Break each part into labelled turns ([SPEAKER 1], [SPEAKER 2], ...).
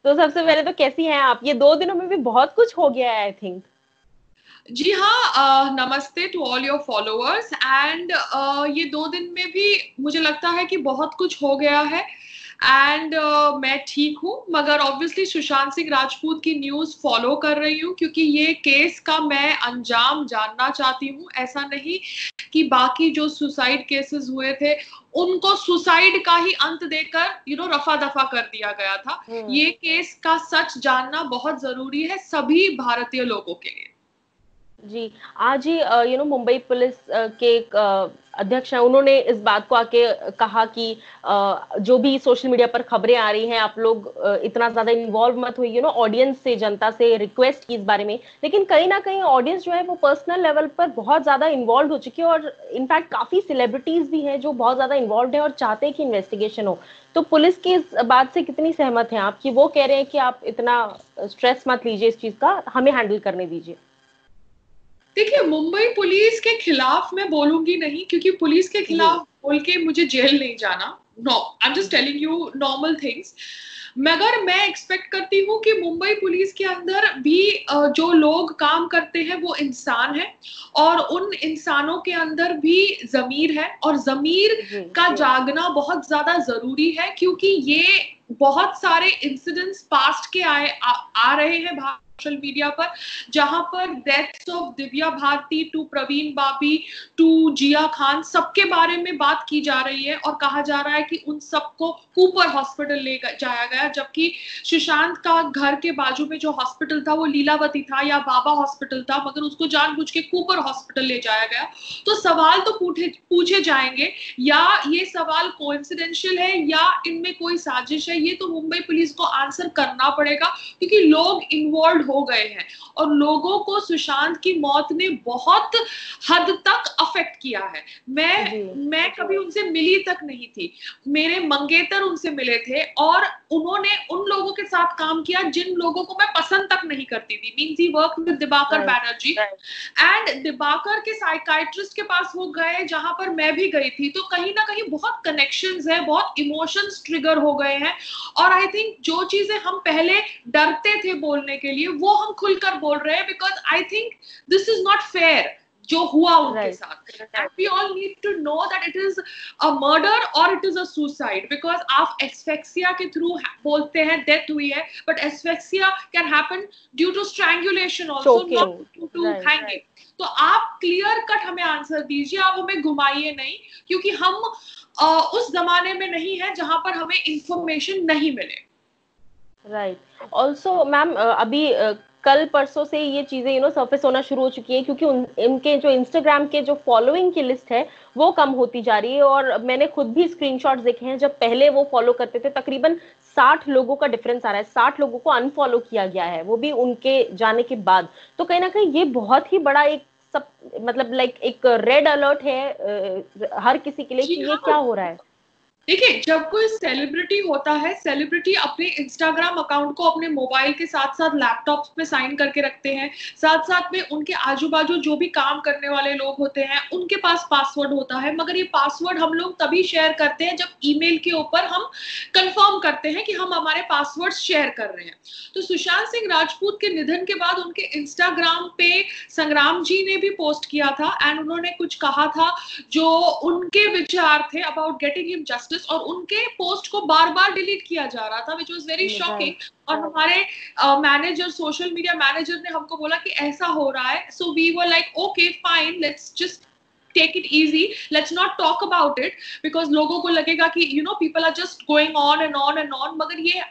[SPEAKER 1] तो सबसे पहले तो कैसी हैं आप? ये 2 दिनों में भी बहुत कुछ हो गया है आई थिंक।
[SPEAKER 2] जी हाँ, नमस्ते to all your followers and ये 2 दिन में भी मुझे लगता है कि बहुत कुछ हो गया है एंड मैं ठीक हूँ, मगर ऑब्वियसली सुशांत सिंह राजपूत की न्यूज़ फॉलो कर रही हूँ क्योंकि ये केस का मैं अंजाम जानना चाहती हूँ। ऐसा नहीं कि बाकी जो सुसाइड केसेस हुए थे उनको सुसाइड का ही अंत देकर रफा दफा कर दिया गया था। ये केस का सच जानना बहुत जरूरी है सभी भारतीय लोगों के लिए।
[SPEAKER 1] जी, आज ही मुंबई पुलिस के एक अध्यक्ष हैं, उन्होंने इस बात को आके कहा कि जो भी सोशल मीडिया पर खबरें आ रही हैं, आप लोग इतना ज्यादा इन्वॉल्व मत होइए, ऑडियंस से, जनता से रिक्वेस्ट की इस बारे में। लेकिन कहीं ना कहीं ऑडियंस जो है वो पर्सनल लेवल पर बहुत ज्यादा इन्वॉल्व हो चुकी है, और इनफैक्ट काफी सेलिब्रिटीज भी हैं जो बहुत ज्यादा इन्वॉल्व है और चाहते हैं कि इन्वेस्टिगेशन हो। तो पुलिस की इस बात से कितनी सहमत हैं आप, कि वो कह रहे हैं कि आप इतना स्ट्रेस मत लीजिए, इस चीज का हमें हैंडल करने दीजिए?
[SPEAKER 2] देखिए, मुंबई पुलिस के खिलाफ मैं बोलूंगी नहीं क्योंकि पुलिस के
[SPEAKER 1] जी।
[SPEAKER 2] खिलाफ बोल के मुझे जेल नहीं जाना। No, I am just telling you normal things. मगर मैं एक्सपेक्ट करती हूँ कि मुंबई पुलिस के अंदर भी जो लोग काम करते हैं वो इंसान है, और उन इंसानों के अंदर भी जमीर है, और जमीर
[SPEAKER 1] जी।
[SPEAKER 2] का जागना बहुत ज्यादा जरूरी है क्योंकि ये बहुत सारे इंसिडेंट्स पास्ट के आ रहे हैं सोशल मीडिया पर, जहां पर deaths of Divya Bharti to Parveen Babi to Jiah Khan सबके बारे में बात की जा रही है, और कहा जा रहा है कि उन सबको कूपर हॉस्पिटल ले जाया गया, जबकि सुशांत का घर के बाजू में जो हॉस्पिटल था वो लीलावती था या बाबा हॉस्पिटल था, मगर उसको जानबूझ के कूपर हॉस्पिटल ले जाया गया। तो सवाल तो पूछे जाएंगे, या ये सवाल कोइंसिडेंशियल है या इनमें कोई साजिश है। ये तो मुंबई पुलिस को आंसर करना पड़ेगा क्योंकि लोग इन्वॉल्व हो गए हैं, और लोगों को सुशांत की मौत ने बहुत हद तक अफेक्ट किया है। मैं कभी उनसे मिली तक नहीं थी, मेरे मंगेतर उनसे मिले थे, और उन्होंने उन लोगों के साथ काम किया जिन लोगों को मैं पसंद तक नहीं करती थी। Means he work with Dibakar Banerjee, and Dibakar के साइकाइट्रिस्ट के पास वो गए जहां पर मैं भी गई थी। तो कहीं ना कहीं बहुत कनेक्शंस है, बहुत इमोशंस ट्रिगर हो गए हैं, और आई थिंक जो चीजें हम पहले डरते थे बोलने के लिए वो हम खुलकर बोल रहे हैं, because I think this is not fair जो हुआ उनके साथ। And we all need to know that it is a murder और it is a suicide, because आप एस्फेक्सिया के थ्रू बोलते हैं डेथ हुई है, but asphyxia can happen due to strangulation also, not due to hanging. तो आप clear cut हमें आंसर दीजिए, आप हमें घुमाइए नहीं, क्योंकि हम उस जमाने में नहीं है जहां पर हमें इंफॉर्मेशन नहीं मिले।
[SPEAKER 1] राइट। ऑल्सो मैम, अभी कल परसों से ये चीजें सरफेस होना शुरू हो चुकी है, क्योंकि इनके जो इंस्टाग्राम के जो फॉलोइंग की लिस्ट है वो कम होती जा रही है। और मैंने खुद भी स्क्रीनशॉट्स देखे हैं, जब पहले वो फॉलो करते थे तकरीबन 60 लोगों का डिफरेंस आ रहा है, 60 लोगों को अनफॉलो किया गया है, वो भी उनके जाने के बाद। तो कहीं ना कहीं ये बहुत ही बड़ा एक सब, मतलब लाइक एक रेड अलर्ट है हर किसी के लिए कि ये क्या हो रहा है।
[SPEAKER 2] देखिए, जब कोई सेलिब्रिटी होता है, सेलिब्रिटी अपने इंस्टाग्राम अकाउंट को अपने मोबाइल के साथ साथ लैपटॉप में साइन करके रखते हैं, साथ साथ में उनके आजू बाजू जो भी काम करने वाले लोग होते हैं उनके पास पासवर्ड होता है, मगर ये पासवर्ड हम लोग तभी शेयर करते हैं जब ईमेल के ऊपर हम कंफर्म करते हैं कि हम हमारे पासवर्ड शेयर कर रहे हैं। तो सुशांत सिंह राजपूत के निधन के बाद उनके इंस्टाग्राम पे संग्राम जी ने भी पोस्ट किया था, एंड उन्होंने कुछ कहा था जो उनके विचार थे अबाउट गेटिंग हिम जस्टिस, और उनके पोस्ट को बार बार डिलीट किया जा रहा था, विच वाज वेरी शॉकिंग। और हमारे मैनेजर, सोशल मीडिया मैनेजर ने हमको बोला कि ऐसा हो रहा है, so we were like okay fine, let's just take it easy, let's not talk about it, because लोगों को लगेगा कि people are just going on and on and on, मगर ये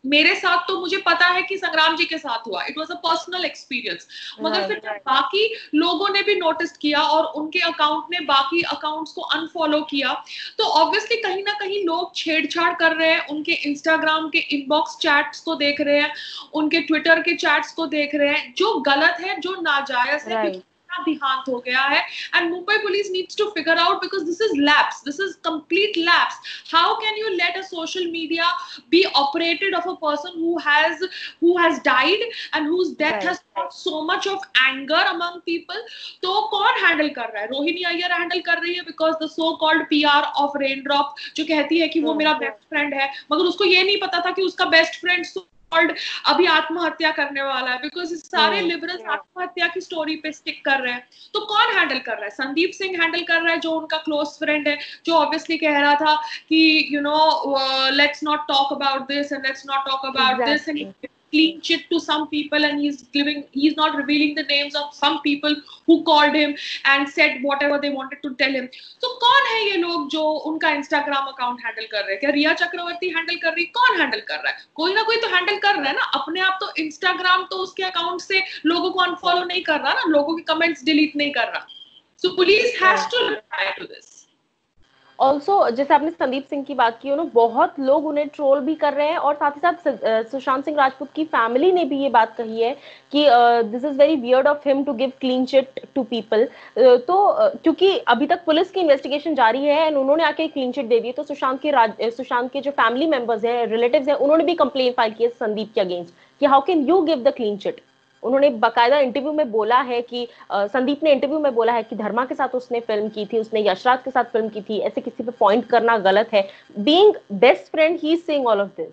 [SPEAKER 2] मेरे साथ तो मुझे पता है कि संग्राम जी के साथ हुआ, it was a personal experience. मगर फिर जब बाकी लोगों ने भी नोटिस किया और उनके अकाउंट ने बाकी अकाउंट्स को अनफॉलो किया, तो ऑब्वियसली कहीं ना कहीं लोग छेड़छाड़ कर रहे हैं, उनके इंस्टाग्राम के इनबॉक्स चैट्स को देख रहे हैं, उनके ट्विटर के चैट्स को देख रहे हैं, जो गलत है, जो नाजायज है, क्योंकि देहांत हो गया है। And Mumbai police needs to figure out, because this is lapse, this is complete lapse. How can you let a social media be operated of a person who has died and whose death has caused so much of anger among people? तो कौन handle कर रहा है? Rohini Iyer handle कर रही है, because the so called PR of raindrop जो कहती है कि वो मेरा बेस्ट फ्रेंड है, मगर उसको ये नहीं पता था कि उसका बेस्ट फ्रेंड अभी आत्महत्या करने वाला है, बिकॉज सारे लिबरल्स आत्महत्या की स्टोरी पे स्टिक कर रहे हैं। तो कौन हैंडल कर रहा है? संदीप सिंह हैंडल कर रहा है, जो उनका क्लोज फ्रेंड है, जो ऑब्वियसली कह रहा था कि let's not talk about this and let's not talk about this, and clean chit to some people, and he's not revealing the names of some people who called him and said whatever they wanted to tell him. तो कौन है ये लोग जो उनका Instagram account handle कर रहे हैं? क्या रिया चक्रवर्ती हैंडल कर रही? कौन हैंडल कर रहा है? कोई ना कोई तो हैंडल कर रहा है ना। अपने आप तो इंस्टाग्राम तो उसके अकाउंट से लोगों को अनफॉलो नहीं कर रहा ना, लोगों के कमेंट्स डिलीट नहीं कर रहा। So police has to reply to this.
[SPEAKER 1] Also जैसे आपने संदीप सिंह की बात की, बहुत लोग उन्हें ट्रोल भी कर रहे हैं, और साथ ही साथ सुशांत सिंह राजपूत की फैमिली ने भी ये बात कही है कि this is very weird of him to give clean chit to people. तो क्योंकि अभी तक पुलिस की इन्वेस्टिगेशन जारी है एंड उन्होंने आके क्लीन चिट दे दी, तो सुशांत के जो फैमिली मेंबर्स हैं, रिलेटिव्स हैं, उन्होंने भी कंप्लेन फाइल की है संदीप के अगेंस्ट कि how can you give the clean chit. उन्होंने बाकायदा इंटरव्यू में बोला है कि संदीप ने इंटरव्यू में बोला है कि धर्मा के साथ उसने फिल्म की थी, उसने यशराज के साथ फिल्म की थी, ऐसे किसी पे पॉइंट करना गलत है। Being best friend he is saying all of this.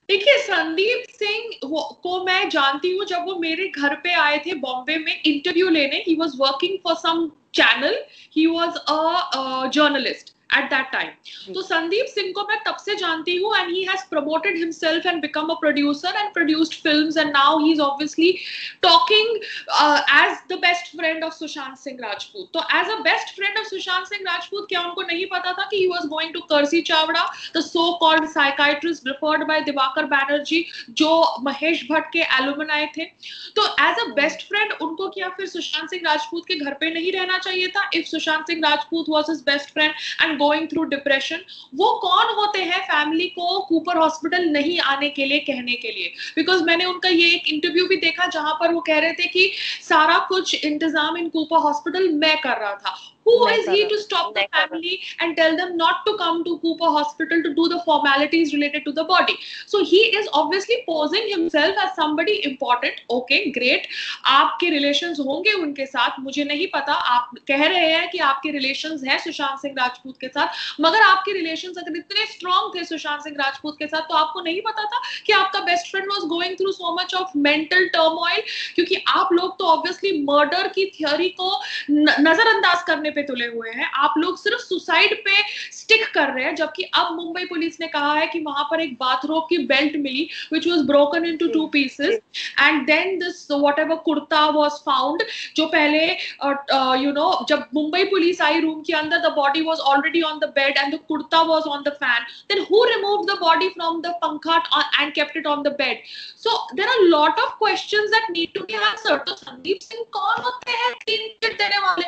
[SPEAKER 2] देखिए, संदीप सिंह को मैं जानती हूँ, जब वो मेरे घर पे आए थे बॉम्बे में इंटरव्यू लेने। He was working for some channel, he was a journalist at that time. तो संदीप सिंह को मैं तब से जानती हूँ, and he has promoted himself and become a producer and produced films, and now he's obviously talking as the best friend of Sushant Singh Rajput. तो as a best friend of Sushant Singh Rajput, क्या उनको नहीं पता था कि he was going to Kersey Chawda, the so-called psychiatrist referred by Diwakar Banerjee, जो महेश भट्ट के alumni थे? तो as a best friend उनको क्या फिर सुशांत सिंह राजपूत के घर पे नहीं रहना चाहिए था? If Sushant Singh Rajput was his best friend and going through depression, वो कौन होते हैं फैमिली को कूपर हॉस्पिटल नहीं आने के लिए कहने के लिए? बिकॉज मैंने उनका ये एक इंटरव्यू भी देखा जहां पर वो कह रहे थे कि सारा कुछ इंतजाम इन कूपर हॉस्पिटल मैं कर रहा था। Who is he to stop the family and tell them not to come to Cooper Hospital to do the formalities related to the body? So he is obviously posing himself as somebody important. Okay, great. आपके relations होंगे उनके साथ, मुझे नहीं पता। आप कह रहे हैं कि आपके relations हैं सुशांत सिंह राजपूत के साथ, मगर आपके relations अगर इतने strong थे सुशांत सिंह राजपूत के साथ, तो आपको नहीं पता था कि आपका best friend was going through so much of mental turmoil? क्योंकि आप लोग तो obviously murder की theory को नजरअंदाज करने पे तुले हुए हैं। आप लोग सिर्फ सुसाइड पे स्टिक कर रहे हैं, जबकि अब मुंबई पुलिस ने कहा है कि वहां पर एक बाथरोब की बेल्ट मिली which was broken into 2 pieces, and then this whatever kurta was found, जो पहले जब मुंबई पुलिस आई रूम के अंदर, the body was already on the bed and the kurta was on the fan. Then who removed the body from the pankha and kept it on the bed? So there are a lot of questions that need to be answered. तो संदीप सिंह कौन होते हैं clean chit देने वाले?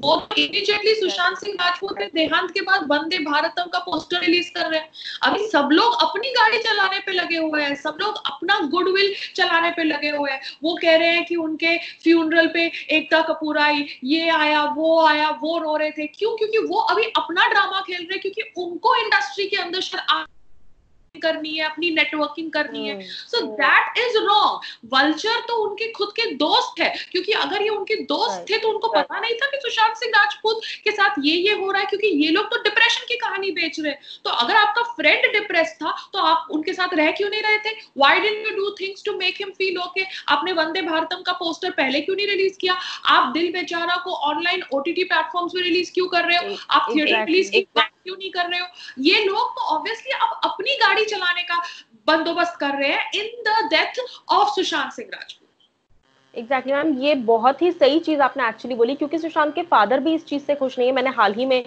[SPEAKER 2] वो immediately Sushant Singh Rajput के देहांत के बाद वंदे भारतम का पोस्टर रिलीज कर रहे हैं। अभी सब लोग अपनी गाड़ी चलाने पे लगे हुए हैं, सब लोग अपना गुडविल चलाने पे लगे हुए हैं। वो कह रहे हैं कि उनके फ्यूनरल पे एकता कपूर आई, ये आया, वो रो रहे थे। क्यों? क्योंकि वो अभी अपना ड्रामा खेल रहे हैं, क्योंकि उनको इंडस्ट्री के अंदर करनी है, अपनी नेटवर्किंग करनी है। So that is wrong. Vulture तो उनके खुद के दोस्त है, क्योंकि अगर ये उनके दोस्त थे तो उनको पता नहीं था कि सुशांत सिंह राजपूत के साथ ये हो रहा है, क्योंकि ये लोग तो डिप्रेशन की कहानी बेच रहे हैं। तो अगर आपका फ्रेंड डिप्रेस था तो आप उनके साथ रह क्यों नहीं रहे थे? Why didn't you do things to make him feel okay? आपने वंदे भारतम का पोस्टर पहले क्यों नहीं रिलीज किया? आप दिल बेचारा को ऑनलाइन ओटीटी प्लेटफॉर्म्स पे रिलीज क्यों कर रहे हो? आप थिएटर रिलीज क्यों नहीं कर रहे हो? ये लोग तो ऑब्वियसली अब अपनी गाड़ी चलाने का बंदोबस्त कर रहे हैं in the death of Sushant Singh Rajput.
[SPEAKER 1] Exactly ma'am, ये बहुत ही सही चीज आपने एक्चुअली बोली, क्योंकि सुशांत के फादर भी इस चीज से खुश नहीं है। मैंने हाल ही में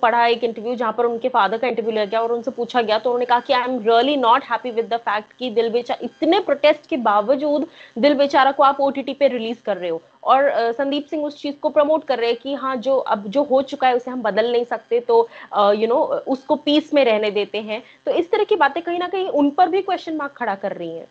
[SPEAKER 1] पढ़ा एक इंटरव्यू जहां पर उनके फादर का इंटरव्यू लिया गया और उनसे पूछा गया, तो उन्होंने कहा कि I am really not happy with the fact कि दिल बेचारा, इतने प्रोटेस्ट के बावजूद दिल बेचारा को आप ओटीटी पे रिलीज कर रहे हो। और संदीप सिंह उस चीज को प्रमोट कर रहे हैं कि हाँ, जो अब जो हो चुका है उसे हम बदल नहीं सकते, तो उसको पीस में रहने देते हैं। तो इस तरह की बातें कहीं ना कहीं उन पर भी क्वेश्चन मार्क खड़ा कर रही हैं।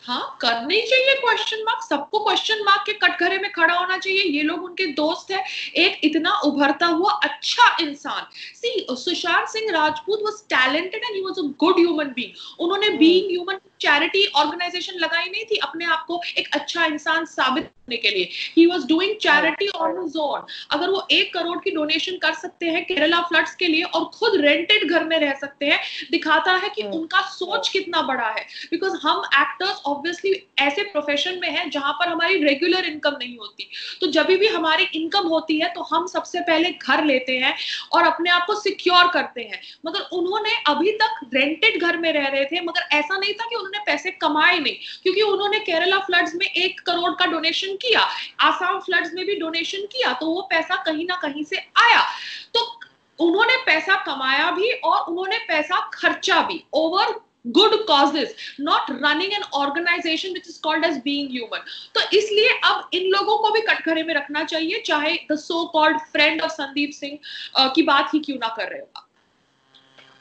[SPEAKER 2] हाँ, करनी चाहिए क्वेश्चन मार्क, सबको क्वेश्चन मार्क के कटघरे में खड़ा होना चाहिए। ये लोग उनके दोस्त हैं, एक इतना उभरता हुआ अच्छा इंसान। See, Sushant Singh Rajput was talented and he was a good human being. उन्होंने बीइंग ह्यूमन चैरिटी ऑर्गेनाइजेशन लगाई नहीं थी अपने आप को एक अच्छा इंसान साबित करने के लिए. He was doing charity on his own. अगर वो 1 करोड़ की डोनेशन कर सकते हैं केरला फ्लड्स के लिए और खुद रेंटेड घर में रह सकते हैं, दिखाता है कि उनका सोच कितना बड़ा है. बिकॉज हम एक्टर्स ऑब्वियसली ऐसे प्रोफेशन में हैं जहां पर हमारी रेगुलर इनकम नहीं होती, तो जब भी हमारी इनकम होती है तो हम सबसे पहले घर लेते हैं और अपने आप को सिक्योर करते हैं. मगर उन्होंने अभी तक रेंटेड घर में रह रहे थे, मगर ऐसा नहीं था कि उन्होंने पैसे कमाए नहीं, क्योंकि उन्होंने केरला फ्लड्स में 1 करोड़ का डोनेशन किया, आसाम फ्लड्स में भी डोनेशन किया, तो वो पैसा कहीं ना कहीं से आया. तो उन्होंने पैसा कमाया भी और उन्होंने पैसा खर्चा भी over good causes, not running an organization which is called as being human. तो इसलिए अब इन लोगों को भी कटघरे में रखना चाहिए, चाहे the so called friend of Sandeep Singh की बात ही क्यों ना कर रहे हो.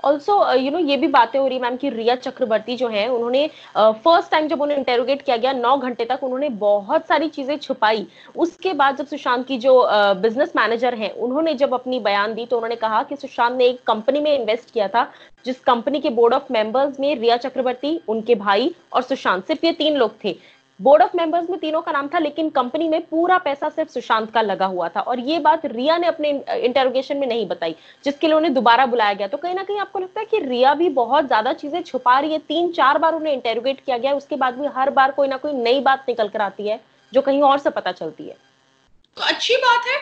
[SPEAKER 1] ऑल्सो ये भी बातें हो रही मैम कि रिया चक्रवर्ती जो है, उन्होंने फर्स्ट टाइम जब उन्हें इंटेरोगेट किया गया 9 घंटे तक उन्होंने बहुत सारी चीजें छुपाई. उसके बाद जब सुशांत की जो बिजनेस मैनेजर हैं उन्होंने जब अपनी बयान दी तो उन्होंने कहा कि सुशांत ने एक कंपनी में इन्वेस्ट किया था, जिस कंपनी के बोर्ड ऑफ मेंबर्स में रिया चक्रवर्ती, उनके भाई और सुशांत, सिर्फ ये 3 लोग थे. बोर्ड ऑफ मेंबर्स में तीनों का नाम था, लेकिन कंपनी में पूरा पैसा सिर्फ सुशांत का लगा हुआ था. और ये बात रिया ने अपने इंटेरोगेशन में नहीं बताई, जिसके लिए उन्हें दोबारा बुलाया गया. तो कहीं ना कहीं आपको लगता है कि रिया भी बहुत ज्यादा चीजें छुपा रही है? 3-4 बार उन्हें इंटेरोगेट किया गया, उसके बाद भी हर बार कोई ना कोई नई बात निकल कर आती है जो कहीं और से पता चलती है.
[SPEAKER 2] तो अच्छी बात है,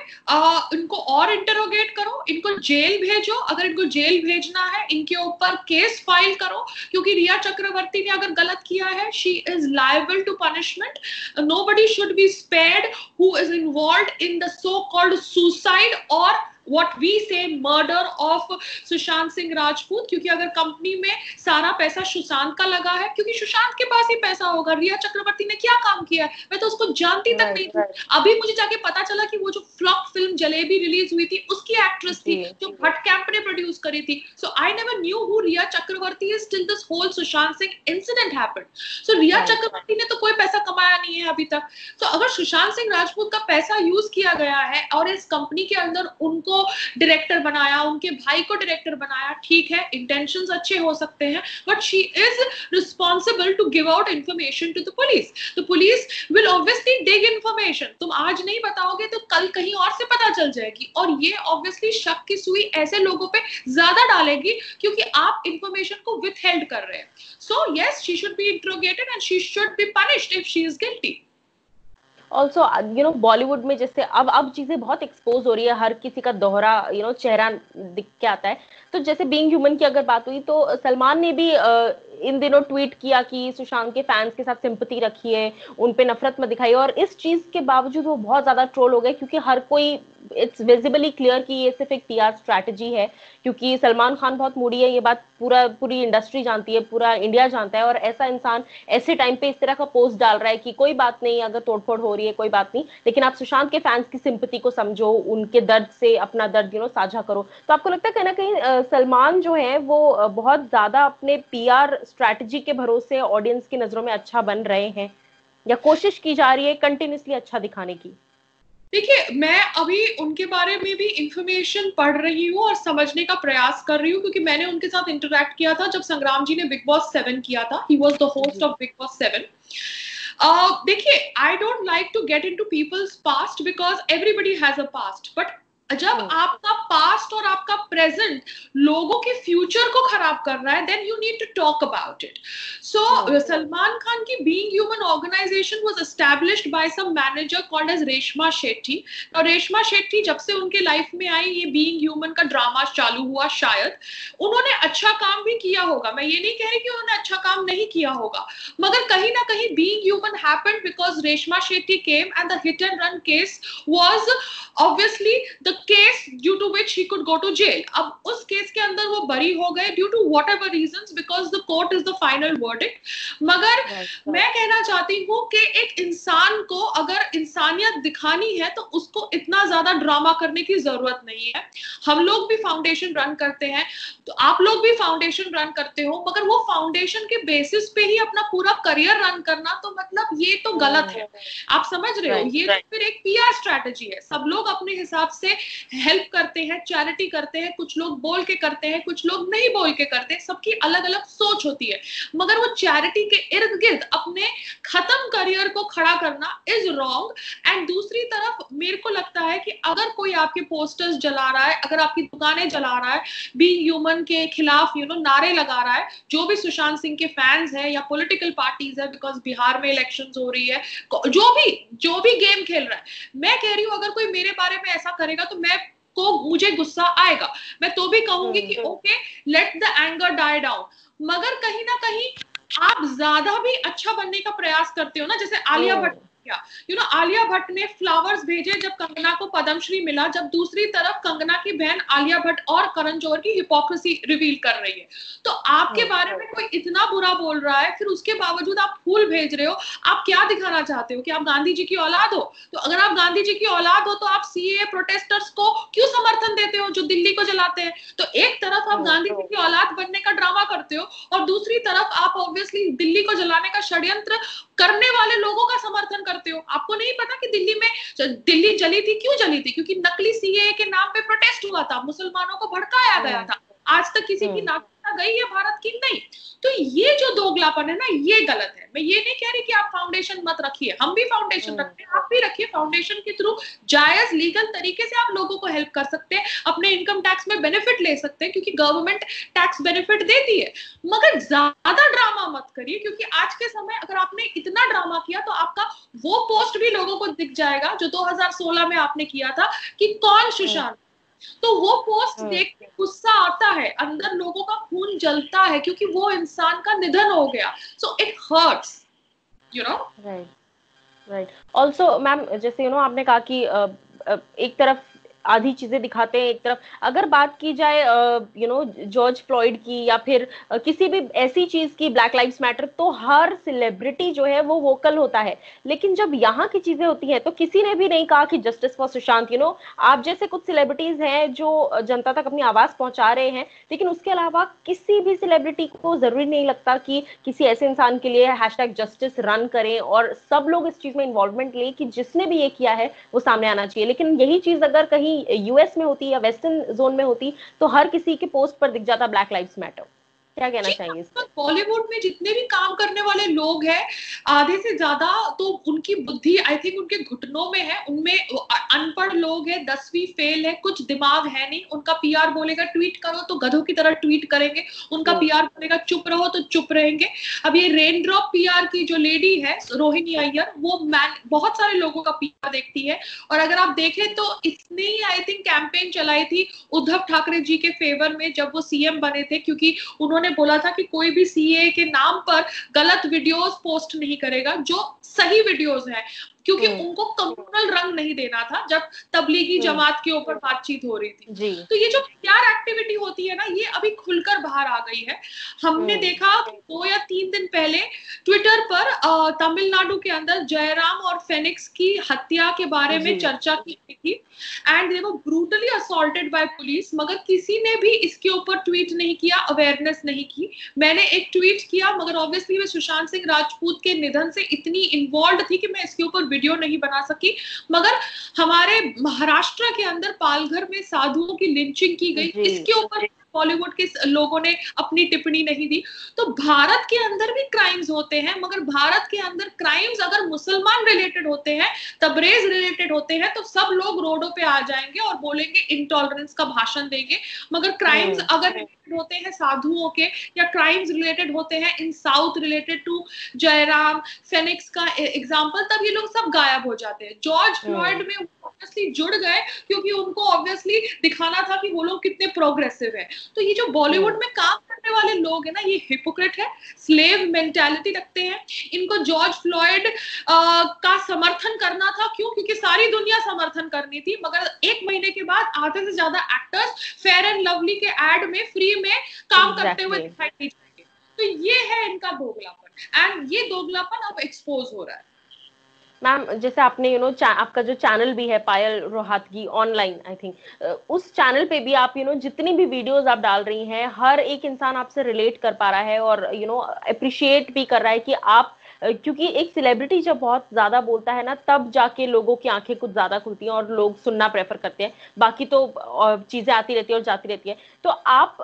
[SPEAKER 2] इनको और इंटरोगेट करो, इनको जेल भेजो. अगर इनको जेल भेजना है, इनके ऊपर केस फाइल करो, क्योंकि रिया चक्रवर्ती ने अगर गलत किया है, she is liable to punishment. Nobody should be spared who is involved in the so called suicide और what we say murder of Sushant Singh Rajput. क्योंकि अगर कंपनी में सारा पैसा सुशांत का लगा है, क्योंकि सुशांत के पास ही पैसा होगा. रिया चक्रवर्ती ने क्या काम किया है, मैं तो उसको जानती तक नहीं थी. अभी मुझे जाके पता चला कि वो जो फ्लॉप फिल्म जलेबी रिलीज हुई थी उसकी एक्ट्रेस थी जो भट्ट कैंप ने प्रोड्यूस करी थी. So I never knew who Rhea Chakraborty is till this whole Sushant Singh incident happened. So Rhea Chakraborty ने तो कोई पैसा कमाया नहीं है अभी तक. तो अगर सुशांत सिंह राजपूत का पैसा यूज किया गया है और इस कंपनी के अंदर उनको डायरेक्टर बनाया, उनके भाई को डायरेक्टर बनाया, ठीक है, इंटेंशंस अच्छे हो सकते हैं, but she is responsible to give out information to the police. तो police will obviously dig information. तुम आज नहीं बताओगे तो कल कहीं और से पता चल जाएगी, और ये ऑब्वियसली शक की सुई ऐसे लोगों पे ज्यादा डालेगी क्योंकि आप इंफॉर्मेशन को विथहेल्ड कर रहे हैं. So yes, she should be interrogated and she should be punished if she is guilty.
[SPEAKER 1] Also Bollywood में जैसे अब चीजें बहुत एक्सपोज हो रही है, हर किसी का दोहरा चेहरा दिख के आता है. तो जैसे बीइंग ह्यूमन की अगर बात हुई तो सलमान ने भी इन दिनों ट्वीट किया कि सुशांत के फैंस के साथ सिंपैथी रखी है, उन पे नफरत मत दिखाई. और इस चीज के बावजूद वो बहुत ज्यादा ट्रोल हो गए, क्योंकि हर कोई, इट्स विजिबली क्लियर कि ये सिर्फ एक पीआर स्ट्रैटेजी है, क्योंकि सलमान खान बहुत मूडी है. ये बात पूरी इंडस्ट्री जानती है, पूरा इंडिया जानता है. और ऐसा इंसान ऐसे टाइम पे इस तरह का पोस्ट डाल रहा है कि कोई बात नहीं, अगर तोड़फोड़ हो रही है कोई बात नहीं, लेकिन आप सुशांत के फैंस की सिंपैथी को समझो, उनके दर्द से अपना दर्द साझा करो. तो आपको लगता है कहीं ना कहीं सलमान जो है वो बहुत ज्यादा अपने पीआर स्ट्रैटेजी के भरोसे ऑडियंस की नजरों में अच्छा बन रहे हैं, या कोशिश की जा रही है कंटिन्यूसली अच्छा दिखाने की?
[SPEAKER 2] देखिए, मैं अभी उनके बारे में भी इंफॉर्मेशन पढ़ रही हूँ और समझने का प्रयास कर रही हूँ, क्योंकि मैंने उनके साथ इंटरेक्ट किया था जब संग्राम जी ने बिग बॉस 7 किया था. He was the host of Bigg Boss 7. देखिए, I don't like to get into people's past because everybody has a past, but जब आपका पास्ट और आपका प्रेजेंट लोगों के फ्यूचर को खराब कर रहा है, then you need to talk about it. So Salman Khan की being human organisation was established by some manager called as Reshma Shetty. और रेशमा शेट्टी जब से उनके लाइफ में आई, ये बीइंग ह्यूमन का ड्रामा चालू हुआ. शायद उन्होंने अच्छा काम भी किया होगा, मैं ये नहीं कह रही कि उन्होंने अच्छा काम नहीं किया होगा, मगर कहीं ना कहीं being human happened because Reshma Shetty came and the hit and run case was obviously the case due to which he could go to jail. अब उस केस के अंदर वो बरी हो गए due to whatever reasons, because the court is the final verdict. मगर मैं कहना चाहती हूँ कि एक इंसान को अगर इंसानियत दिखानी है तो उसको इतना ज्यादा ड्रामा करने की जरूरत नहीं है. हम लोग भी फाउंडेशन रन करते हैं, तो आप लोग भी फाउंडेशन रन करते हो, मगर वो फाउंडेशन के बेसिस पे ही अपना पूरा करियर रन करना, तो मतलब ये तो गलत है. आप समझ रहे हो, ये तो फिर एक पीआर स्ट्रैटेजी है. सब लोग अपने हिसाब से हेल्प करते हैं, चैरिटी करते हैं, कुछ लोग बोल के करते हैं, कुछ लोग नहीं बोल के करते हैं, सबकी अलग अलग सोच होती है, मगर वो चैरिटी के इर्द गिर्द अपने खत्म करियर को खड़ा करना इज रॉन्ग। एंड दूसरी तरफ मेरे को लगता है कि अगर कोई आपके पोस्टर्स जला रहा है, अगर आपकी दुकानें जला रहा है, बीइंग ह्यूमन के खिलाफ नारे लगा रहा है, जो भी सुशांत सिंह के फैंस है या पॉलिटिकल पार्टीज है, बिकॉज बिहार में इलेक्शंस हो रही है, जो भी गेम खेल रहा है, मैं कह रही हूँ अगर कोई मेरे बारे में ऐसा करेगा तो मुझे गुस्सा आएगा, मैं तो भी कहूंगी कि okay, let the anger die down, मगर कहीं ना कहीं आप ज्यादा भी अच्छा बनने का प्रयास करते हो ना, जैसे आलिया भट्ट, आलिया भट्ट ने फ्लावर्स भेजे जब कंगना को पद्मश्री मिला, जब दूसरी तरफ कंगना की बहन आलिया भट्ट और करण जौहर की हिपोक्रेसी रिवील कर रही है, तो आपके बारे में कोई इतना बुरा बोल रहा है, फिर उसके बावजूद आप फूल भेज रहे हो, आप क्या दिखाना चाहते हो कि आप गांधी जी की औलाद हो? तो अगर आप गांधी जी की औलाद हो तो आप सीए प्रोटेस्टर्स को क्यों समर्थन देते हो जो दिल्ली को जलाते हैं? तो एक तरफ आप गांधी जी की औलाद बनने का ड्रामा करते हो और दूसरी तरफ आप ऑब्वियसली दिल्ली को जलाने का षड्यंत्र करने वाले लोगों का समर्थन करते हो। आपको नहीं पता कि दिल्ली जली थी, क्यों जली थी? क्योंकि नकली सीए के नाम पे प्रोटेस्ट हुआ था, मुसलमानों को भड़काया गया था। आज तक किसी की नागरिकता गई है भारत की? नहीं। तो ये जो दोगलापन है ना, ये गलत है। मैं ये नहीं कह रही कि आप फाउंडेशन मत रखिए, हम भी फाउंडेशन रखते हैं, आप भी रखिए। फाउंडेशन के थ्रू जायज लीगल तरीके से आप लोगों को हेल्प कर सकते हैं, अपने इनकम टैक्स में बेनिफिट ले सकते हैं, क्योंकि गवर्नमेंट टैक्स बेनिफिट देती है, मगर ज्यादा ड्रामा मत करिए, क्योंकि आज के समय अगर आपने इतना ड्रामा किया तो आपका वो पोस्ट भी लोगों को दिख जाएगा जो 2016 में आपने किया था कि कौन सुशांत, तो वो पोस्ट देख के गुस्सा आता है, अंदर लोगों का खून जलता है, क्योंकि वो इंसान का निधन हो गया। So it hurts,
[SPEAKER 1] right. Also ma'am, जैसे आपने कहा कि एक तरफ आधी चीजें दिखाते हैं, एक तरफ अगर बात की जाए जॉर्ज फ्लॉयड की या फिर किसी भी ऐसी चीज की, ब्लैक लाइव्स मैटर, तो हर सेलिब्रिटी जो है वो वोकल होता है, लेकिन जब यहाँ की चीजें होती हैं तो किसी ने भी नहीं कहा कि जस्टिस फॉर सुशांत। आप जैसे कुछ सेलिब्रिटीज हैं जो जनता तक अपनी आवाज पहुंचा रहे हैं, लेकिन उसके अलावा किसी भी सेलिब्रिटी को जरूरी नहीं लगता कि किसी ऐसे इंसान के लिए #जस्टिस रन करें और सब लोग इस चीज में इन्वॉल्वमेंट ले कि जिसने भी ये किया है वो सामने आना चाहिए। लेकिन यही चीज अगर कहीं यूएस में होती या वेस्टर्न जोन में होती तो हर किसी के पोस्ट पर दिख जाता ब्लैक लाइव्स मैटर। क्या कहना चाहेंगे इस पर?
[SPEAKER 2] बॉलीवुड में जितने भी काम करने वाले लोग हैं, आधे से ज्यादा तो उनकी बुद्धि आई थिंक उनके घुटनों में है, उनमें अनपढ़ लोग हैं, 10वीं फेल है, कुछ दिमाग है नहीं। उनका पीआर बोलेगा ट्वीट करो तो गधों की तरह ट्वीट करेंगे, उनका पीआर बोलेगा चुप रहो तो चुप रहेंगे। अब ये रेन ड्रॉप पीआर की जो लेडी है रोहिणी अय्यर, वो बहुत सारे लोगों का पीआर देखती है, और अगर आप देखें तो इसने ही आई थिंक कैंपेन चलाई थी उद्धव ठाकरे जी के फेवर में जब वो सीएम बने थे, क्योंकि उन्होंने बोला था कि कोई भी सीए के नाम पर गलत वीडियोस पोस्ट नहीं करेगा, जो सही वीडियोस हैं, क्योंकि उनको कम्युनल रंग नहीं देना था जब तबलीगी जमात के ऊपर बातचीत हो रही थी। तो ये जो पीआर एक्टिविटी होती है ना, ये अभी खुलकर बाहर आ गई है। हमने देखा 2 या 3 दिन पहले ट्विटर पर तमिलनाडु के अंदर जयराम और फेनिक्स की हत्या के बारे में चर्चा की गई थी, and they were brutally assaulted by police, मगर किसी ने भी इसके ऊपर ट्वीट नहीं किया, अवेयरनेस नहीं की। मैंने एक ट्वीट किया, मगर ऑब्वियसली मैं सुशांत सिंह राजपूत के निधन से इतनी इन्वॉल्व थी कि मैं इसके ऊपर वीडियो नहीं बना सकी। मगर हमारे महाराष्ट्र के अंदर पालघर में साधुओं की लिंचिंग की गई, इसके ऊपर बॉलीवुड के लोगों ने अपनी टिप्पणी नहीं दी। तो भारत के अंदर भी क्राइम्स होते हैं, मगर भारत के अंदर क्राइम्स अगर मुसलमान रिलेटेड होते हैं, तबरेज रिलेटेड होते हैं, तो सब लोग रोडों पे आ जाएंगे और बोलेंगे, इंटॉलरेंस का भाषण देंगे। मगर क्राइम्स अगर रिलेटेड होते हैं साधुओं के, या क्राइम्स रिलेटेड होते हैं in south related to Jayaram Fenix का एग्जाम्पल, तब ये लोग सब गायब हो जाते हैं। जॉर्ज फ्लॉयड में ऑब्वियसली जुड़ गए, क्योंकि उनको ऑब्वियसली दिखाना था कि वो लोग कितने प्रोग्रेसिव है। तो ये जो बॉलीवुड में काम करने वाले लोग हैं ना, ये हिपोक्रेट है, स्लेव मेंटालिटी रखते हैं। इनको जॉर्ज फ्लॉयड का समर्थन करना था, क्यों? क्योंकि सारी दुनिया समर्थन करनी थी, मगर 1 महीने के बाद आधे से ज्यादा एक्टर्स फेयर एंड लवली के एड में फ्री में काम करते हुए दिखाई नहीं देंगे। तो ये है इनका दोगलापन, एंड ये दोगलापन अब एक्सपोज हो रहा है।
[SPEAKER 1] मैम, जैसे आपने आपका जो चैनल भी है पायल रोहतगी ऑनलाइन, आई थिंक उस चैनल पे भी आप जितनी भी वीडियोस आप डाल रही हैं, हर एक इंसान आपसे रिलेट कर पा रहा है और अप्रिशिएट भी कर रहा है कि आप क्योंकि एक सेलिब्रिटी जब बहुत ज्यादा बोलता है ना, तब जाके लोगों की आंखें कुछ ज्यादा खुलती हैं और लोग सुनना प्रेफर करते हैं। बाकी तो चीजें आती रहती है और जाती रहती है। तो आप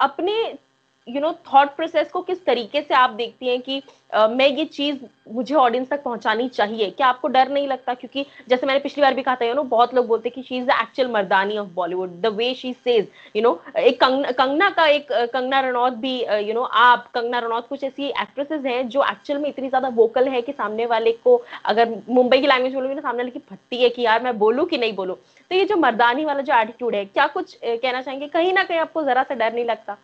[SPEAKER 1] अपने थॉट प्रोसेस को किस तरीके से आप देखती हैं कि मैं ये चीज मुझे ऑडियंस तक पहुंचानी चाहिए? क्या आपको डर नहीं लगता? क्योंकि जैसे मैंने पिछली बार भी कहा था, बहुत लोग बोलते हैं कि she is the actual Mardaani of Bollywood, the way she says, एक कंगना का एक कंगना रनौत भी, आप कंगना रनौत, कुछ ऐसी एक्ट्रेसेस हैं जो एक्चुअल में इतनी ज्यादा वोकल है कि सामने वाले को, अगर मुंबई की लैंग्वेज बोलूंगी ना, सामने वाले की फटती है कि यार मैं बोलूं कि नहीं बोलूं। तो ये जो मर्दानी वाला जो एटीट्यूड है, क्या कुछ कहना चाहेंगे? कहीं ना कहीं आपको जरा सा डर नहीं लगता?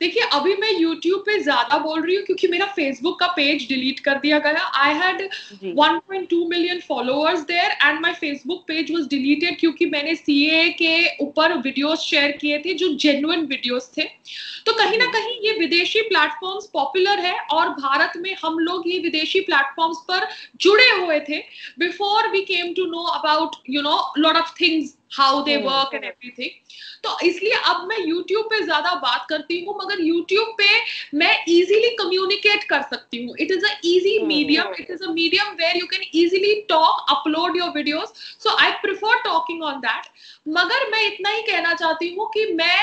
[SPEAKER 2] देखिए, अभी मैं YouTube पे ज्यादा बोल रही हूँ क्योंकि मेरा Facebook का पेज डिलीट कर दिया गया। I had 1.2 million followers there and my Facebook page was deleted क्योंकि मैंने CAA के ऊपर वीडियोस शेयर किए थे जो जेन्युइन वीडियोस थे। तो कहीं ना कहीं ये विदेशी प्लेटफॉर्म्स पॉपुलर है और भारत में हम लोग ये विदेशी प्लेटफॉर्म्स पर जुड़े हुए थे before we came to know about lot of things, how they work and everything. तो इसलिए अब मैं YouTube पे ज्यादा बात करती हूँ, मगर YouTube पे मैं इजीली कम्युनिकेट कर सकती हूँ। It is a easy medium, it is a medium where you can easily talk, upload your videos, so I prefer talking on that. मगर मैं इतना ही कहना चाहती हूँ कि मैं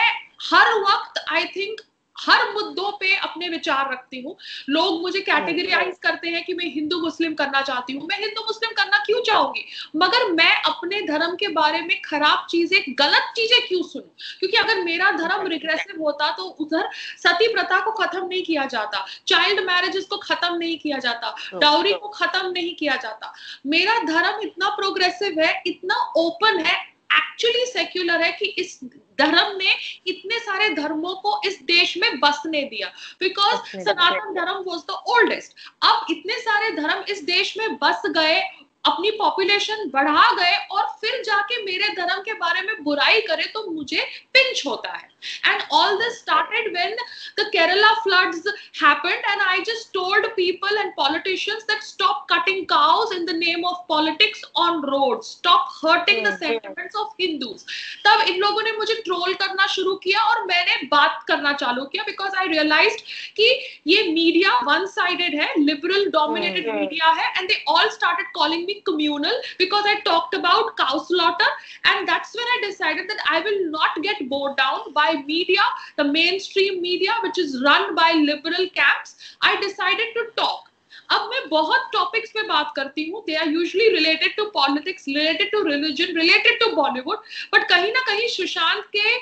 [SPEAKER 2] हर वक्त आई थिंक हर मुद्दों पे अपने विचार रखती हूँ। लोग मुझे कैटेगराइज करते हैं कि मैं हिंदू मुस्लिम करना चाहती हूँ। मैं हिंदू मुस्लिम करना क्यों चाहूंगी, मगर मैं अपने धर्म के बारे में खराब चीजें, गलत चीजें क्यों सुनूं? क्योंकि अगर मेरा धर्म रिग्रेसिव होता तो उधर सती प्रथा को खत्म नहीं किया जाता, चाइल्ड मैरिजेस को खत्म नहीं किया जाता, डाउरी को खत्म नहीं किया जाता। मेरा धर्म इतना प्रोग्रेसिव है, इतना ओपन है, एक्चुअली सेक्युलर है कि इस धर्म ने इतने सारे धर्मों को इस देश में बसने दिया, बिकॉज सनातन धर्म वाज द ओल्डेस्ट। अब इतने सारे धर्म इस देश में बस गए, अपनी पॉपुलेशन बढ़ा गए, और फिर जाके मेरे धर्म के बारे में बुराई करे तो मुझे पिंच होता है। And all this started when the Kerala floods happened, and I just told people and politicians that stop cutting cows in the name of politics on roads, stop hurting the sentiments of Hindus. तब इन लोगों ने मुझे troll करना शुरू किया और मैंने बात करना चालू किया, because I realized कि ये मीडिया वन साइडेड है, लिबरल डोमिनेटेड मीडिया है, and they all started calling me communal because I talked about cow slaughter, and that's when I decided that I will not get bored down by media, the mainstream media which is run by liberal camps. I decided to talk. अब मैं बहुत topics पे बात करती हूँ, they are usually related to politics, related to religion, related to Bollywood, but कहीं ना कहीं सुशांत के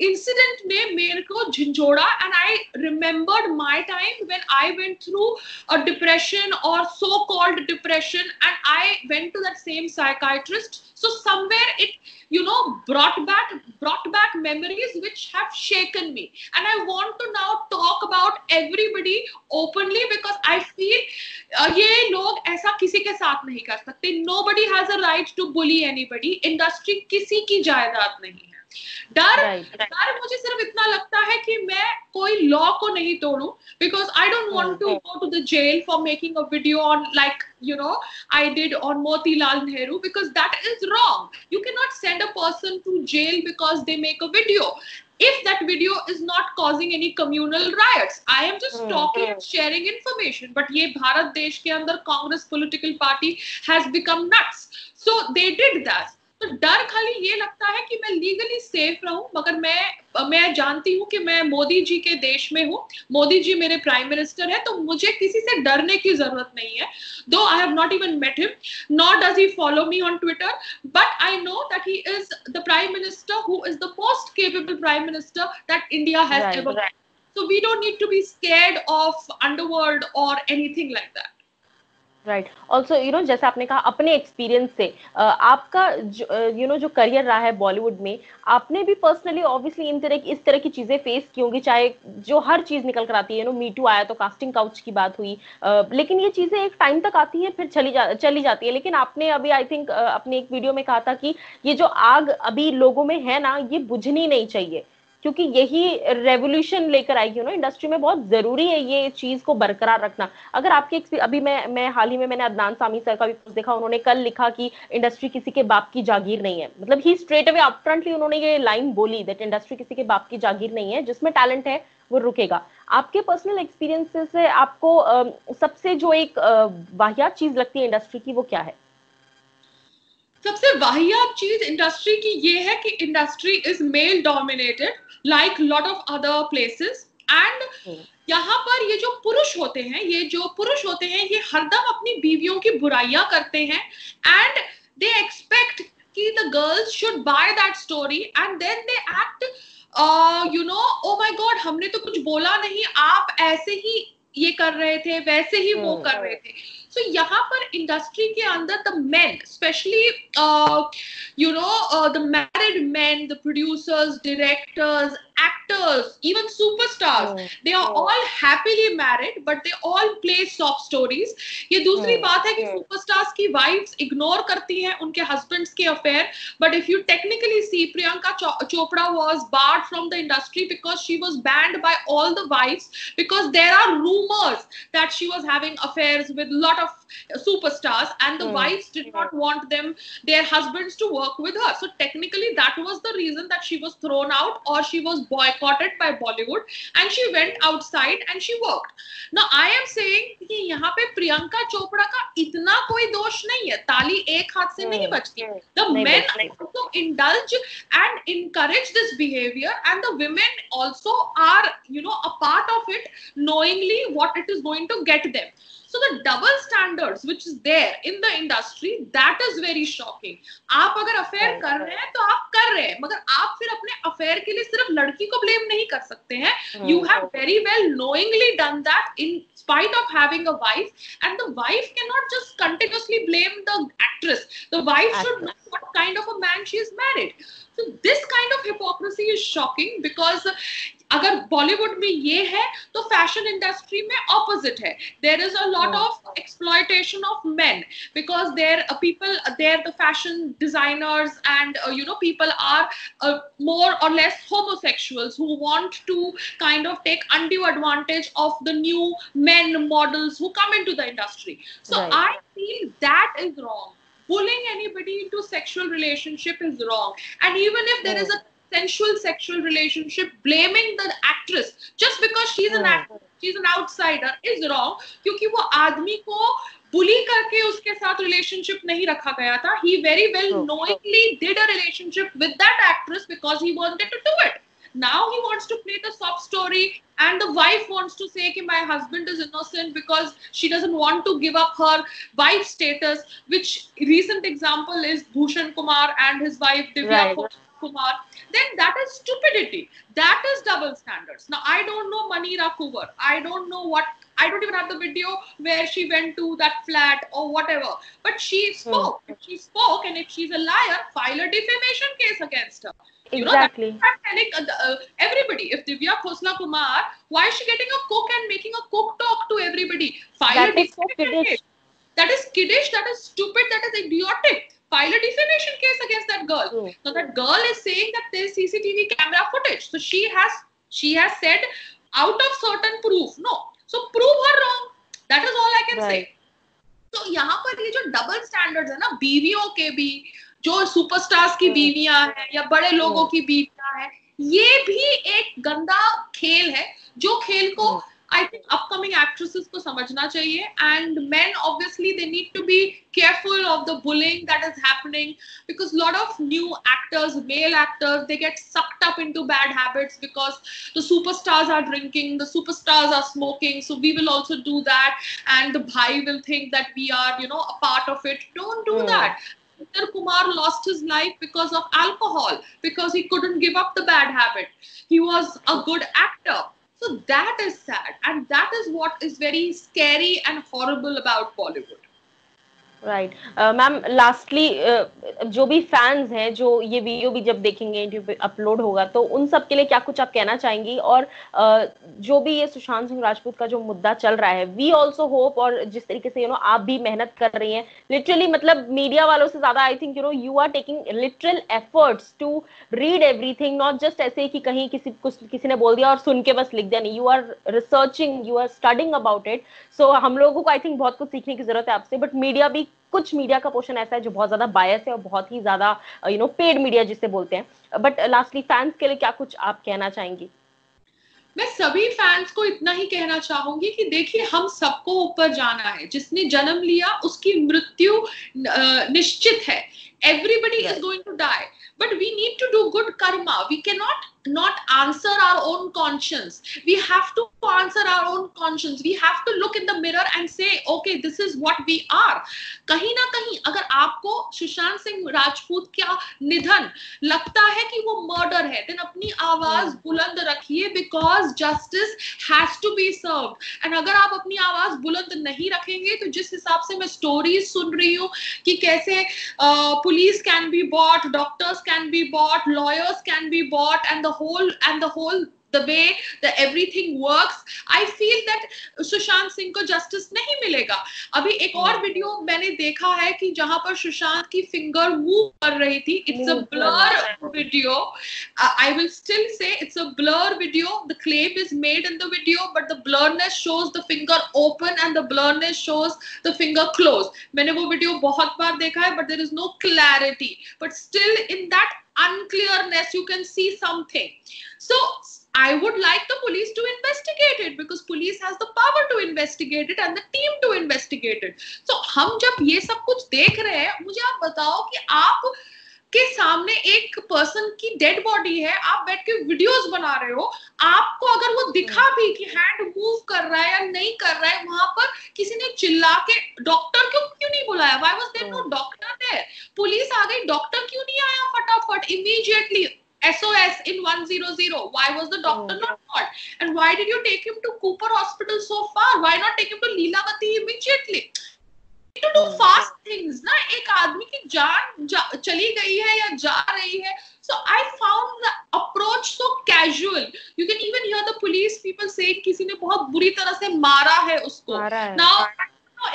[SPEAKER 2] इंसिडेंट ने मेरे को झंझोड़ा, and I remembered my time when I went through a depression और so called depression, and I went to that same psychiatrist. So somewhere it brought back memories which have shaken me, and I want to now talk about everybody openly because I feel ये लोग ऐसा किसी के साथ नहीं कर सकते. Nobody has a right to bully anybody. Industry किसी की जायदाद नहीं है. डर मुझे सिर्फ इतना लगता है कि मैं कोई लॉ को नहीं तोड़ूं, because I don't want to go to the jail for making a video on, like I did on Motilal Nehru, because that is wrong. You cannot send a person to jail because they make a video if that video is not causing any communal riots. I am just talking and sharing information. But ये भारत देश के अंदर Congress political party has become nuts, so they did that. तो डर खाली ये लगता है कि मैं लीगली सेफ रहूं, मगर मैं जानती हूं कि मैं मोदी जी के देश में हूं, मोदी जी मेरे प्राइम मिनिस्टर है, तो मुझे किसी से डरने की जरूरत नहीं है. Though I have not even met him, nor does he follow me on Twitter, but I know that he is the prime minister who is the most capable prime minister that India has ever. So we don't need to be scared of underworld or anything like that.
[SPEAKER 1] Right. Also जैसे आपने कहा अपने experience से, आपका जो career रहा है बॉलीवुड में, आपने भी पर्सनली ऑब्वियसली इस तरह की चीजें फेस की होंगी, चाहे जो हर चीज निकल कर आती है. मी टू आया तो कास्टिंग काउच की बात हुई, लेकिन ये चीजें एक टाइम तक आती है, फिर चली जाती है. लेकिन आपने अभी आई थिंक अपने एक वीडियो में कहा था कि ये जो आग अभी लोगों में है ना, ये बुझनी नहीं चाहिए. क्योंकि यही रेवोल्यूशन लेकर आएगी ना इंडस्ट्री में। बहुत जरूरी है ये चीज को बरकरार रखना। अगर आपके अभी मैं हाल ही में मैंने अदनान सामी सर का भी पोस्ट देखा, उन्होंने कल लिखा कि इंडस्ट्री किसी के बाप की जागीर नहीं है। मतलब ही स्ट्रेट अवे अपफ्रंटली उन्होंने ये लाइन बोली दैट इंडस्ट्री किसी के बाप की जागीर नहीं है, जिसमें टैलेंट है वो रुकेगा। आपके पर्सनल एक्सपीरियंसेस से आपको सबसे जो एक वाहियात चीज लगती है इंडस्ट्री की, वो क्या है?
[SPEAKER 2] सबसे वाहियात चीज इंडस्ट्री की ये है कि industry is male dominated like lot of other places, and यहाँ पर ये जो पुरुष होते हैं ये हरदम अपनी बीवियों की बुराइयां करते हैं, एंड दे एक्सपेक्ट कि the girls should buy that story, and then they act oh my god, हमने तो कुछ बोला नहीं, आप ऐसे ही ये कर रहे थे, वैसे ही वो कर रहे थे। So यहाँ पर इंडस्ट्री के अंदर the men, especially the married men, the producers, directors, actors, even superstars, they are all happily married, but they all play soft stories. ये दूसरी बात है कि superstars की wives ignore करती हैं उनके husbands के affair, but if you technically see, Priyanka Chopra was barred from the industry because she was banned by all the wives, because there are rumors that she was having affairs with lot of superstars, and the wives did not want their husbands to work with her. So technically that was the reason that she was thrown out, or she was boycotted by Bollywood, and she went outside and she worked. Now I am saying कि यहाँ पे प्रियंका चोपड़ा का इतना कोई दोष नहीं है, ताली एक हाथ से नहीं बजती. The men also indulge and encourage this behavior, and the women also are a part of it, knowingly what it is going to get them. So the double standards which is there in the industry, that is very shocking. आप अगर affair कर रहे हैं तो आप कर रहे हैं, मगर आप फिर अपने अफेयर के लिए सिर्फ लड़की को ब्लेम नहीं कर सकते हैं. You have very well knowingly done that in spite of having a wife, and the wife cannot just continuously blame the actress. The wife should know what kind of a man she is married. So this kind of hypocrisy is shocking, because अगर बॉलीवुड में ये है तो fashion industry में opposite है. There is a lot of exploitation of men, because there the fashion designers and people are more or less homosexuals who want to kind of take undue advantage of the new men models who come into the industry. So I feel that is wrong. Bullying anybody into sexual relationship is wrong, and even if there is a sensual sexual relationship, blaming the actress just because she's an actress, she's an outsider, is wrong, क्योंकि वो आदमी को bully करके उसके साथ relationship नहीं रखा गया था. He very well knowingly did a relationship with that actress because he wanted to do it. Now he wants to play the sob story, and the wife wants to say कि my husband is innocent because she doesn't want to give up her wife status, which recent example is Bhushan Kumar and his wife Divya Kumar. Then that is stupidity. That is double standards. Now I don't know Manira Kuvar. I don't even have the video where she went to that flat or whatever. But she spoke. If she spoke, and if she's a liar, file a defamation case against her.
[SPEAKER 1] Exactly.
[SPEAKER 2] I'm telling everybody. If Divya Khosla Kumar, why is she getting a cook and making a cook talk to everybody? File a defamation case. That is kiddish. That is stupid. That is idiotic. File a defamation case against that girl. So that girl is saying that there is CCTV camera footage. So she has said out of certain proof. No. So prove her wrong. That is all I can say. So यहाँ पर ये जो double standards है ना, बीवियों के भी, जो सुपरस्टार्स की बीवियां हैं या बड़े लोगों की बीवियां हैं, ये भी एक गंदा खेल है, जो खेल को I think upcoming actresses को समझना चाहिए, and men obviously they need to be careful of the bullying that is happening, because lot of new actors, male actors, they get sucked up into bad habits because the superstars are drinking, the superstars are smoking, so we will also do that, and the bhai will think that we are a part of it. Don't do that. Uttar Kumar lost his life because of alcohol, because he couldn't give up the bad habit. He was a good actor. So that is sad, and that is what is very scary and horrible about Bollywood.
[SPEAKER 1] Right ma'am, lastly जो भी fans हैं जो ये video भी जब देखेंगे, YouTube पे upload होगा, तो उन सब के लिए क्या कुछ आप कहना चाहेंगी? और जो भी ये सुशांत सिंह राजपूत का जो मुद्दा चल रहा है, वी ऑल्सो होप, और जिस तरीके से आप भी मेहनत कर रही हैं लिटरली, मतलब मीडिया वालों से ज्यादा I think you are taking literal efforts to read everything, not just ऐसे कि कहीं किसी ने बोल दिया और सुन के बस लिख दिया, नहीं, you are researching, you are studying about it. So हम लोगों को आई थिंक बहुत कुछ सीखने की जरूरत है आपसे। बट मीडिया भी, कुछ मीडिया का पोर्शन ऐसा है जो बहुत ज्यादा बायस है और बहुत ही ज्यादा पेड मीडिया जिसे बोलते हैं। बट लास्टली फैंस के लिए क्या कुछ आप कहना चाहेंगी?
[SPEAKER 2] मैं सभी फैंस को इतना ही कहना चाहूंगी कि देखिए, हम सबको ऊपर जाना है। जिसने जन्म लिया उसकी मृत्यु निश्चित है। Everybody is going to die, but we need to do good karma. We can not answer our own conscience. We have to answer our own conscience. We have to look in the mirror and say, okay, this is what we are. कहीं ना कहीं अगर आपको सुशांत सिंह राजपूत का निधन लगता है कि वो मर्डर है, देन अपनी आवाज बुलंद रखिए, because justice has to be served. And अगर आप अपनी आवाज बुलंद नहीं रखेंगे, तो जिस हिसाब से मैं स्टोरीज सुन रही हूँ कि कैसे police can be bought, doctors can be bought, lawyers can be bought, and the whole the way the everything works, I feel that Sushant Singh को जस्टिस नहीं मिलेगा। अभी एक और वीडियो मैंने देखा है कि जहां पर सुशांत की फिंगर मूव कर रही थी। It's a blur video. I will still say it's a blur video. The claim is made in the video, but the blurriness shows the finger open and the blurriness shows the finger closed. मैंने वो video बहुत बार देखा है, but there is no clarity. But still in that unclearness you can see something. So I would like the police to investigate it, because police has the power to investigate it and the team to investigate it. So हम जब ये सब कुछ देख रहे हैं, मुझे आप बताओ कि आप के सामने एक पर्सन की डेड बॉडी है, आप बैठ के वीडियोस बना रहे हो, आपको अगर वो दिखा भी कि हैंड मूव कर रहा है या नहीं कर रहा है, वहां पर किसी ने चिल्ला के डॉक्टर क्यों नहीं बुलाया? Why was there no doctor there? Police आ गई, डॉक्टर क्यों नहीं आया फटाफट immediately? SOS in 100. Why was the doctor not called? And why did you take him to Cooper Hospital so far? Why not take him to Leelavati immediately? To do fast things ना। एक आदमी की जान चली गई है या जा रही है। So I found the approach so casual. You can even hear the police people say किसी ने बहुत बुरी तरह से मारा है उसको। Now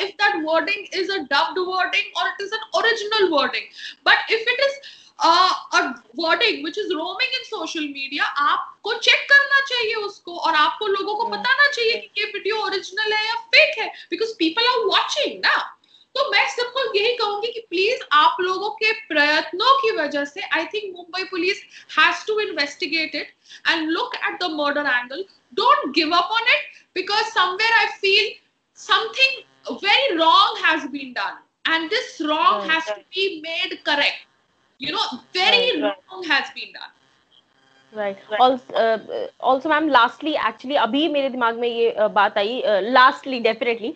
[SPEAKER 2] if that wording is a dubbed wording or it is an original wording, but if it is a wording which is roaming in social media, आपको चेक करना चाहिए उसको, और आपको लोगों को बताना चाहिए कि ये वीडियो ओरिजिनल है या फेक है, because people are watching ना। तो मैं सबको यही कहूंगी कि प्लीज आप लोगों के प्रयत्नों की वजह से I think Mumbai police has to investigate it and look at the murder angle. Don't give up on it, because somewhere I feel something very wrong has been done and this wrong has to be made correct. You know, very wrong has been done.
[SPEAKER 1] Right. Also ma'am, lastly actually अभी मेरे दिमाग में ये बात आई, lastly definitely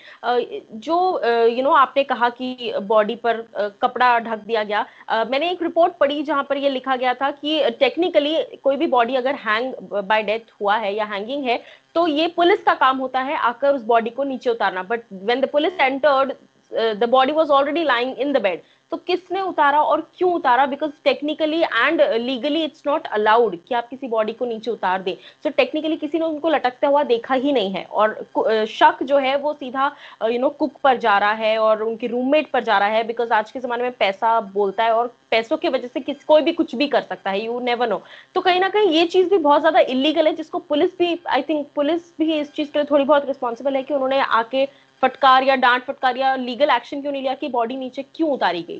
[SPEAKER 1] जो आपने कहा कि बॉडी पर कपड़ा ढक दिया गया। मैंने एक रिपोर्ट पढ़ी जहां पर ये लिखा गया था कि टेक्निकली कोई भी बॉडी अगर हैंग बाय डेथ हुआ है या हैंगिंग है, तो ये पुलिस का काम होता है आकर उस बॉडी को नीचे उतारना। But when the police entered, the body was already lying in the bed. तो किसने उतारा और क्यों उतारा? Because technically and legally it's not allowed कि आप किसी बॉडी को नीचे उतार दें। सो टेक्निकली किसी ने उनको लटकता हुआ देखा ही नहीं है, और शक जो है वो सीधा कुक पर जा रहा है और उनके रूममेट पर जा रहा है, बिकॉज आज के जमाने में पैसा बोलता है और पैसों की वजह से कोई भी कुछ भी कर सकता है, यू नेवर नो। तो कहीं ना कहीं ये चीज भी बहुत ज्यादा इलीगल है, जिसको पुलिस भी, आई थिंक पुलिस भी इस चीज के लिए थोड़ी बहुत रिस्पॉन्सिबल है कि उन्होंने आके फटकार या डांट फटकार या लीगल एक्शन क्यों नहीं लिया कि बॉडी नीचे क्यों उतारी गई,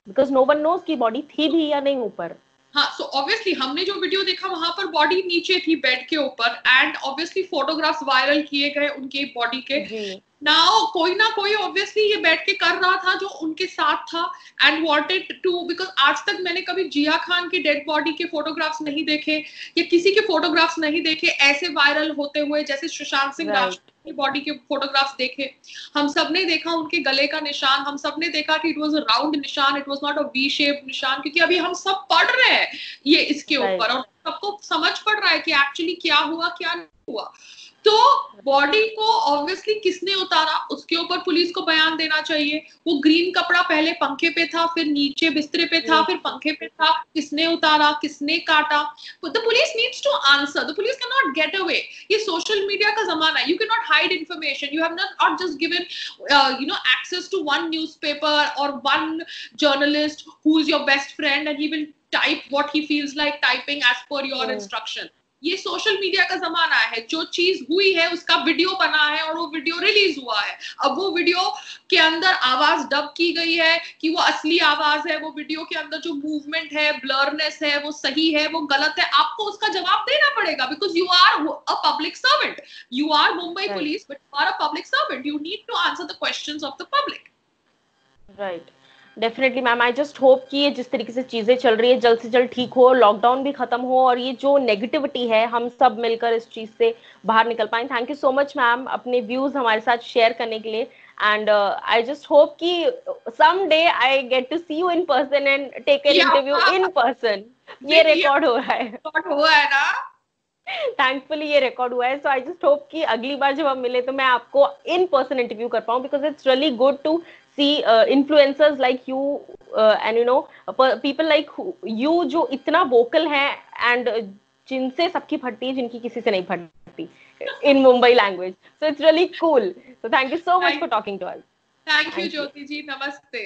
[SPEAKER 1] बिकॉज नो वन नोज कि बॉडी थी भी या नहीं ऊपर।
[SPEAKER 2] हाँ, सो ऑब्वियसली हमने जो वीडियो देखा वहां पर बॉडी नीचे थी बेड के ऊपर, एंड ऑब्वियसली फोटोग्राफ्स वायरल किए गए उनके बॉडी के। नाउ कोई ना कोई ऑब्वियसली ये बैठ के कर रहा था जो उनके साथ था एंड वांटेड टू, बिकॉज आज तक मैंने कभी जिया खान की डेड बॉडी के फोटोग्राफ्स नहीं देखे या किसी के फोटोग्राफ्स नहीं देखे ऐसे वायरल होते हुए जैसे सुशांत सिंह राजपूत की बॉडी के फोटोग्राफ्स देखे। हम सब ने देखा उनके गले का निशान, हम सब ने देखा कि इट वाज अ राउंड निशान, it was not a V shape निशान, क्योंकि अभी हम सब पढ़ रहे हैं ये इसके ऊपर और सबको समझ पड़ रहा है कि एक्चुअली क्या हुआ क्या नहीं हुआ। तो बॉडी को ऑब्वियसली किसने उतारा, उसके ऊपर पुलिस को बयान देना चाहिए। वो ग्रीन कपड़ा पहले पंखे पे था, फिर नीचे बिस्तरे पे था, फिर पंखे पे था, किसने उतारा, किसने काटा? The police needs to answer, the police can not get away. ये सोशल मीडिया का जमाना है, you can not hide information, you have not just given access to one newspaper or one journalist who is your best friend and he will type what he feels like typing as per your instruction। ये social media का जमाना है, जो चीज हुई है उसका video बना है और वो वीडियो रिलीज हुआ है। अब वो वीडियो के अंदर आवाज डब की गई है कि वो असली आवाज है, वो वीडियो के अंदर जो मूवमेंट है, ब्लरनेस है, वो सही है, वो गलत है, आपको उसका जवाब देना पड़ेगा, because you are a public servant, you are Mumbai police, but you are a public servant, you need to answer the questions of the public.
[SPEAKER 1] Right, definitely ma'am. I just hope कि ये जिस तरीके से चीजें चल रही है जल्द से जल्द ठीक हो, लॉकडाउन भी खत्म हो और ये जो नेगेटिविटी है हम सब मिलकर इस चीज से बाहर निकल पाए। Thank you so much ma'am अपने व्यूज हमारे साथ शेयर करने के लिए। एंड आई जस्ट होप कि someday I get to see you in person and take an interview in person। ये रिकॉर्ड हो रहा है,
[SPEAKER 2] रिकॉर्ड हुआ है ना,
[SPEAKER 1] थैंकफुली ये रिकॉर्ड हुआ है। सो आई जस्ट होप कि अगली बार जब हम मिले तो मैं आपको इन पर्सन इंटरव्यू कर पाऊँ, because it's really good to see influencers like you and you know people like you जो इतना vocal हैं and जिनसे सबकी फटती है, जिनकी किसी से नहीं फटती in Mumbai language, so it's really cool। So thank you so much for talking to us।
[SPEAKER 2] Thank you ज्योति जी, नमस्ते।